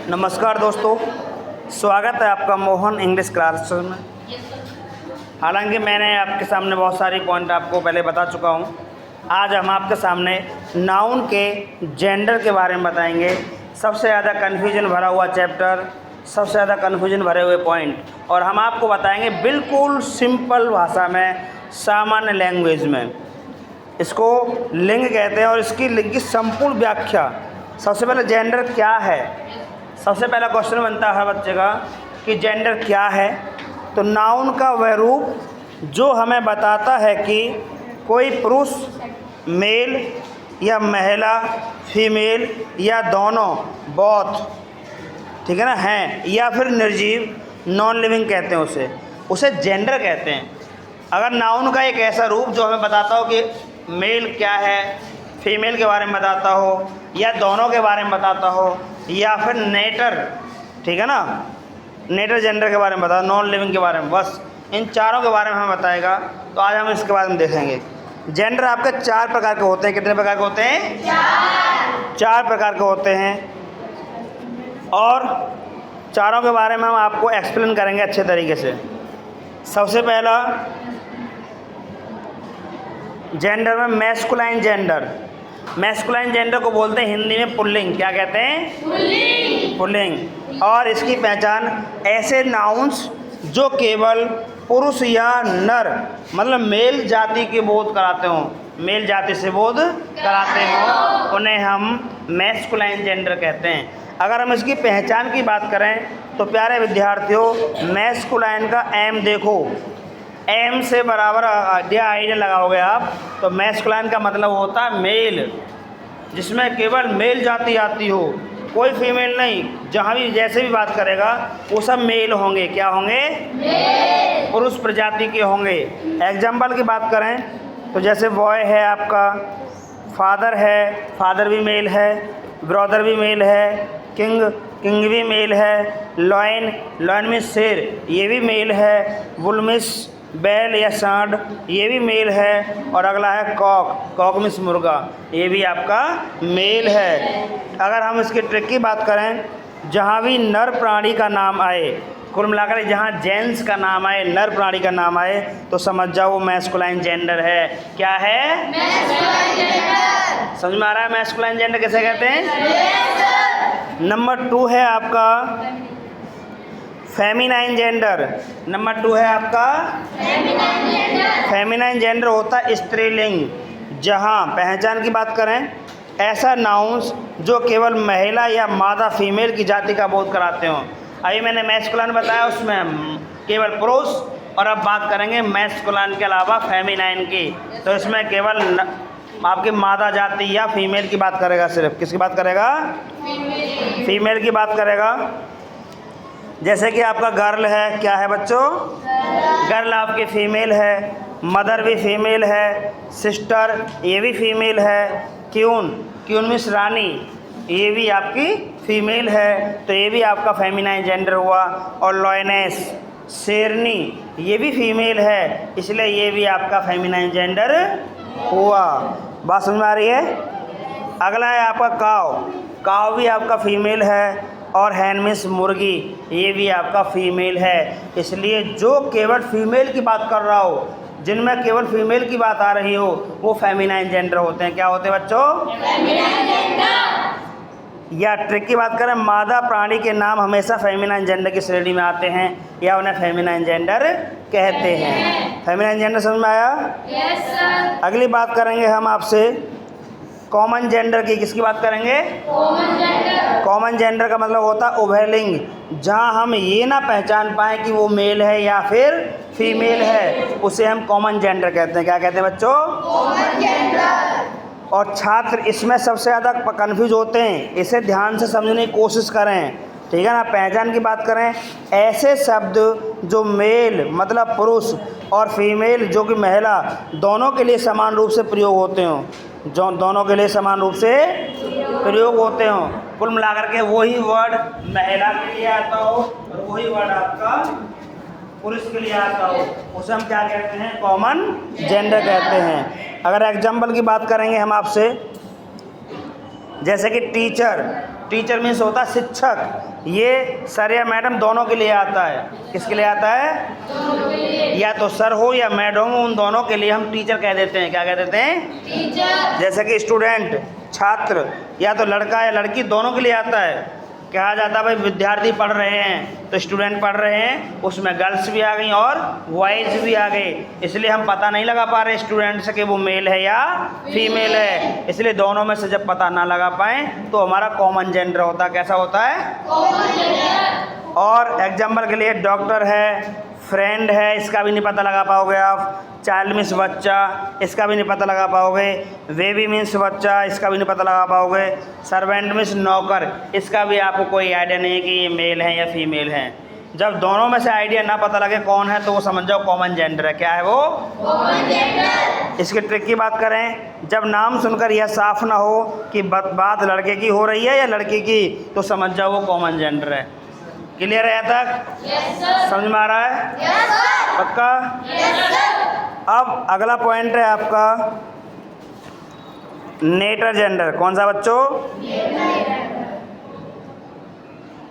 नमस्कार दोस्तों, स्वागत है आपका मोहन इंग्लिश क्लास में। हालांकि मैंने आपके सामने बहुत सारी पॉइंट आपको पहले बता चुका हूं। आज हम आपके सामने नाउन के जेंडर के बारे में बताएंगे। सबसे ज़्यादा कन्फ्यूजन भरा हुआ चैप्टर, सबसे ज़्यादा कन्फ्यूजन भरे हुए पॉइंट, और हम आपको बताएंगे बिल्कुल सिंपल भाषा में, सामान्य लैंग्वेज में। इसको लिंग कहते हैं और इसकी लिंग की संपूर्ण व्याख्या। सबसे पहले जेंडर क्या है, सबसे पहला क्वेश्चन बनता है बच्चे का कि जेंडर क्या है। तो नाउन का वह रूप जो हमें बताता है कि कोई पुरुष, मेल या महिला, फीमेल या दोनों, बोथ, ठीक है ना, हैं, या फिर निर्जीव, नॉन लिविंग कहते हैं उसे जेंडर कहते हैं। अगर नाउन का एक ऐसा रूप जो हमें बताता हो कि मेल क्या है, फीमेल के बारे में बताता हो, या दोनों के बारे में बताता हो, या फिर नेटर, ठीक है ना, नेटर जेंडर के बारे में बताता, नॉन लिविंग के बारे में, बस इन चारों के बारे में हमें बताएगा। तो आज हम इसके बारे में देखेंगे। जेंडर आपके 4 प्रकार के होते हैं। कितने प्रकार के होते हैं? 4 प्रकार के होते हैं, और चारों के बारे में हम आपको एक्सप्लेन करेंगे अच्छे तरीके से। सबसे पहला जेंडर में मैस्कुलाइन जेंडर। मैस्कुलाइन जेंडर को बोलते हैं हिंदी में पुल्लिंग। क्या कहते हैं? पुल्लिंग। और इसकी पहचान ऐसे नाउन्स जो केवल पुरुष या नर, मतलब मेल जाति के बोध कराते हों, मेल जाति से बोध कराते हों, उन्हें हम मैस्कुलाइन जेंडर कहते हैं। अगर हम इसकी पहचान की बात करें तो प्यारे विद्यार्थियों, मैस्कुलाइन का एम देखो, एम से बराबर आइडिया लगाओगे आप, तो मैस्कुलाइन का मतलब होता है मेल, जिसमें केवल मेल जाति आती हो, कोई फीमेल नहीं। जहाँ भी जैसे भी बात करेगा वो सब मेल होंगे। क्या होंगे? मेल, पुरुष प्रजाति के होंगे। एग्जाम्पल की बात करें तो जैसे बॉय है आपका, फादर है, फादर भी मेल है, ब्रदर भी मेल है, किंग, किंग भी मेल है, लॉयन, लॉयन में शेर, ये भी मेल है, बुलमिस, बैल या सांड, ये भी मेल है, और अगला है कॉक, कॉक मिस मुर्गा, ये भी आपका मेल है। अगर हम इसके ट्रिक की बात करें, जहाँ भी नर प्राणी का नाम आए, कुल मिलाकर जहाँ जेंट्स का नाम आए, नर प्राणी का नाम आए, तो समझ जाओ वो मैस्कुलाइन जेंडर है। क्या है? Masculine gender. समझ में आ रहा है मैस्कुलाइन जेंडर किसे कहते हैं? नंबर 2 है आपका फेमिनाइन जेंडर। नंबर 2 है आपका फेमिनाइन जेंडर। फेमिनाइन जेंडर होता है स्त्रीलिंग। जहाँ पहचान की बात करें, ऐसा नाउन्स जो केवल महिला या मादा, फीमेल की जाति का बोध कराते हों। अभी मैंने मैस्कुलाइन बताया, उसमें केवल पुरुष, और अब बात करेंगे मैस्कुलाइन के अलावा फेमिनाइन की, तो इसमें केवल आपकी मादा जाति या फीमेल की बात करेगा। सिर्फ किसकी बात करेगा? फीमेल की बात करेगा। जैसे कि आपका गर्ल है, क्या है बच्चों? गर्ल आपकी फीमेल है, मदर भी फीमेल है, सिस्टर ये भी फीमेल है, क्यून, क्यून मीन्स रानी, ये भी आपकी फीमेल है, तो ये भी आपका फेमिनाइन जेंडर हुआ। और लॉयनेस, शेरनी, ये भी फीमेल है, इसलिए ये भी आपका फेमिनाइन जेंडर हुआ। बात समझ में आ रही है? अगला है आपका काव। काव भी आपका फीमेल है, और हैन मीन्स मुर्गी, ये भी आपका फीमेल है। इसलिए जो केवल फीमेल की बात कर रहा हो, जिनमें केवल फीमेल की बात आ रही हो, वो फेमिनाइन जेंडर होते हैं। क्या होते हैं बच्चों? Feminine gender. या ट्रिक की बात करें, मादा प्राणी के नाम हमेशा फेमिनाइन जेंडर की श्रेणी में आते हैं, या उन्हें फेमिनाइन जेंडर कहते हैं। फेमिनाइन जेंडर समझ में आया? Yes sir. अगली बात करेंगे हम आपसे कॉमन जेंडर की। किसकी बात करेंगे? Common gender. कॉमन जेंडर का मतलब होता है उभयलिंग, जहाँ हम ये ना पहचान पाएँ कि वो मेल है या फिर फीमेल है, उसे हम कॉमन जेंडर कहते हैं। क्या कहते हैं बच्चों? Common gender. और छात्र इसमें सबसे ज़्यादा कन्फ्यूज होते हैं, इसे ध्यान से समझने की कोशिश करें, ठीक है ना। पहचान की बात करें, ऐसे शब्द जो मेल मतलब पुरुष और फीमेल जो कि महिला, दोनों के लिए समान रूप से प्रयोग होते हों, जो दोनों के लिए समान रूप से प्रयोग होते हों। कुल मिलाकर के वही वर्ड महिला के लिए आता हो और वही वर्ड आपका पुरुष के लिए आता हो, उसे हम क्या कहते हैं? कॉमन जेंडर कहते हैं। अगर एग्जाम्पल की बात करेंगे हम आपसे, जैसे कि टीचर, टीचर मीन्स होता है शिक्षक। ये सर या मैडम दोनों के लिए आता है। किसके लिए आता है? दोनों के लिए। या तो सर हो या मैडम हो, उन दोनों के लिए हम टीचर कह देते हैं। क्या कह देते हैं? टीचर। जैसे कि स्टूडेंट, छात्र, या तो लड़का या लड़की, दोनों के लिए आता है। कहा जाता है भाई विद्यार्थी पढ़ रहे हैं तो स्टूडेंट पढ़ रहे हैं, उसमें गर्ल्स भी आ गई और बॉयज़ भी आ गए, इसलिए हम पता नहीं लगा पा रहे स्टूडेंट से कि वो मेल है या फीमेल है। इसलिए दोनों में से जब पता ना लगा पाएँ तो हमारा कॉमन जेंडर होता है। कैसा होता है? Common gender. और एग्जाम्पल के लिए डॉक्टर है, फ्रेंड है, इसका भी नहीं पता लगा पाओगे आप। चाइल्ड मीन्स बच्चा, इसका भी नहीं पता लगा पाओगे। बेबी मीन्स बच्चा, इसका भी नहीं पता लगा पाओगे। सर्वेंट मीन्स नौकर, इसका भी आपको कोई आइडिया नहीं है कि ये मेल है या फीमेल है। जब दोनों में से आइडिया ना पता लगे कौन है तो वो समझ जाओ कॉमन जेंडर है। क्या है वो? Common gender. इसके ट्रिक की बात करें, जब नाम सुनकर यह साफ ना हो कि बात लड़के की हो रही है या लड़की की, तो समझ जाओ वो कॉमन जेंडर है। क्लियर है यहाँ तक? Yes sir. समझ में आ रहा है? Yes sir. पक्का? Yes sir. अब अगला पॉइंट है आपका नेटर जेंडर। कौन सा बच्चों?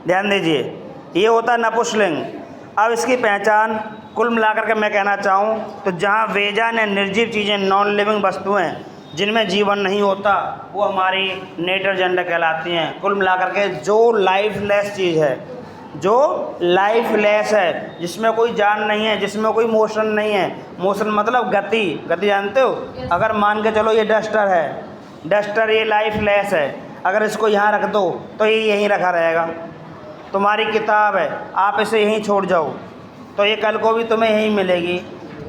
ध्यान दीजिए, ये होता है नपुंसकलिंग। अब इसकी पहचान कुल मिलाकर के मैं कहना चाहूँ तो जहाँ बेजान या निर्जीव चीज़ें, नॉन लिविंग वस्तुएं जिनमें जीवन नहीं होता, वो हमारी नेटर जेंडर कहलाती हैं। कुल मिलाकर के जो लाइफलेस चीज़ है, जो लाइफलेस है, जिसमें कोई जान नहीं है, जिसमें कोई मोशन नहीं है। मोशन मतलब गति। गति जानते हो? अगर मान के चलो ये डस्टर है, डस्टर ये लाइफलेस है, अगर इसको यहाँ रख दो तो ये यहीं रखा रहेगा। तुम्हारी किताब है, आप इसे यहीं छोड़ जाओ तो ये कल को भी तुम्हें यहीं मिलेगी।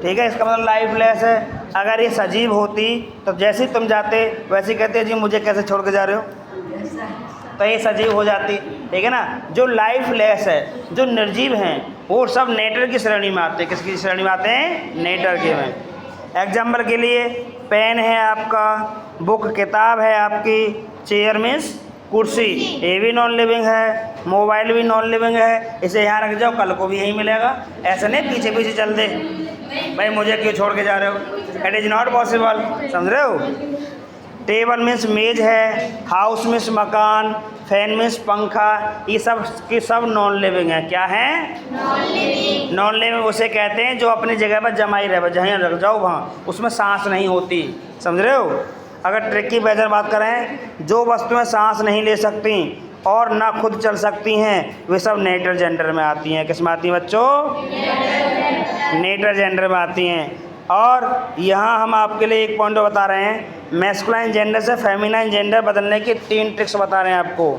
ठीक है, इसका मतलब लाइफलेस है। अगर ये सजीव होती तो जैसे ही तुम जाते वैसे ही कहते जी मुझे कैसे छोड़ के जा रहे हो, तो ये सजीव हो जाती। ठीक है ना? जो लाइफलेस है, जो निर्जीव हैं, वो सब नेटर की श्रेणी में आते हैं। किसकी श्रेणी में आते हैं? नेटर के में। एग्जाम्पल के लिए पेन है आपका, बुक किताब है आपकी, चेयर मीन्स कुर्सी, ये भी नॉन लिविंग है। मोबाइल भी नॉन लिविंग है, इसे यहाँ रख जाओ कल को भी यहीं मिलेगा। ऐसा नहीं पीछे पीछे चल दे भाई मुझे क्यों छोड़ के जा रहे हो, इट इज़ नॉट पॉसिबल। समझ रहे हो? टेबल मीन्स मेज है, हाउस मीन्स मकान, फैन मीन्स पंखा, ये सब की सब नॉन लिविंग है। क्या है? Non living. नॉन लिविंग उसे कहते हैं जो अपनी जगह पर जमाई रहे, जहाँ रख जाओ वहाँ, उसमें सांस नहीं होती। समझ रहे हो? अगर ट्रिक की बेहतर बात करें, जो वस्तुएं सांस नहीं ले सकती और ना खुद चल सकती हैं, वे सब नेटर जेंडर में आती हैं। किस में आती हैं बच्चों? नेटर जेंडर में आती हैं। और यहाँ हम आपके लिए एक पॉइंट बता रहे हैं, मैस्कुलाइन जेंडर से फेमिनाइन जेंडर बदलने की 3 ट्रिक्स बता रहे हैं आपको।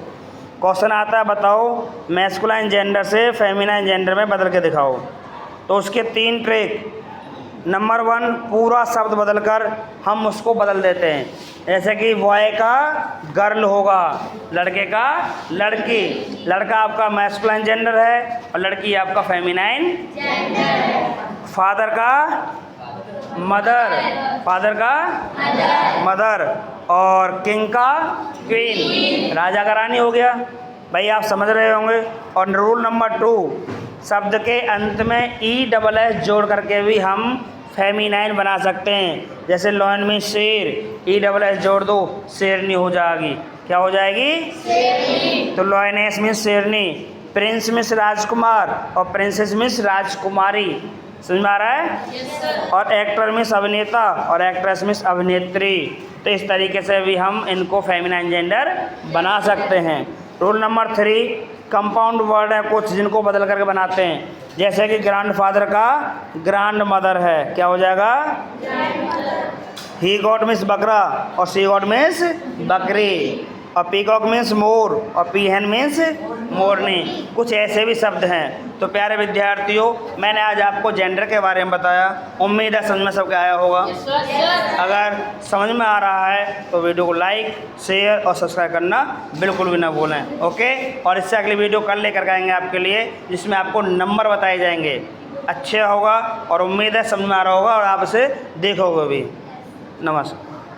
क्वेश्चन आता है बताओ मैस्कुलाइन जेंडर से फेमिनाइन जेंडर में बदल के दिखाओ, तो उसके 3 ट्रिक। नंबर 1, पूरा शब्द बदलकर हम उसको बदल देते हैं। जैसे कि बॉय का गर्ल होगा, लड़के का लड़की। लड़का आपका मैस्कुलाइन जेंडर है और लड़की आपका फेमिनाइन जेंडर। फादर का मदर, फादर का मदर, और किंग का क्वीन, राजा का रानी हो गया। भाई आप समझ रहे होंगे। और रूल नंबर 2, शब्द के अंत में ESS जोड़ करके भी हम फेमिनाइन बना सकते हैं। जैसे लॉयन में शेर, ESS जोड़ दो, शेरनी हो जाएगी। क्या हो जाएगी? शेरनी। तो लॉयनेस मीन्स शेरनी, प्रिंस मीन्स राजकुमार और प्रिंसेस मीन्स राजकुमारी। समझ में आ रहा है? yes, और एक्टर मीन्स अभिनेता और एक्ट्रेस मीन्स अभिनेत्री। तो इस तरीके से भी हम इनको फेमिनाइन जेंडर बना सकते हैं। रूल नंबर 3, कंपाउंड वर्ड है कुछ जिनको बदल करके बनाते हैं। जैसे कि ग्रैंडफादर का ग्रैंड मदर है, क्या हो जाएगा? ही गॉट मीन्स बकरा और सी गॉट मीन्स बकरी, और पीकॉक मीन्स मोर और पीहन मीन्स मोरनी। कुछ ऐसे भी शब्द हैं। तो प्यारे विद्यार्थियों, मैंने आज आपको जेंडर के बारे में बताया। उम्मीद है समझ में सबके आया होगा। अगर समझ में आ रहा है तो वीडियो को लाइक, शेयर और सब्सक्राइब करना बिल्कुल भी ना भूलें। ओके? और इससे अगली वीडियो कल लेकर आएंगे आपके लिए, जिसमें आपको नंबर बताए जाएंगे। अच्छा होगा और उम्मीद है समझ में आ रहा होगा और आप इसे देखोगे भी। नमस्कार।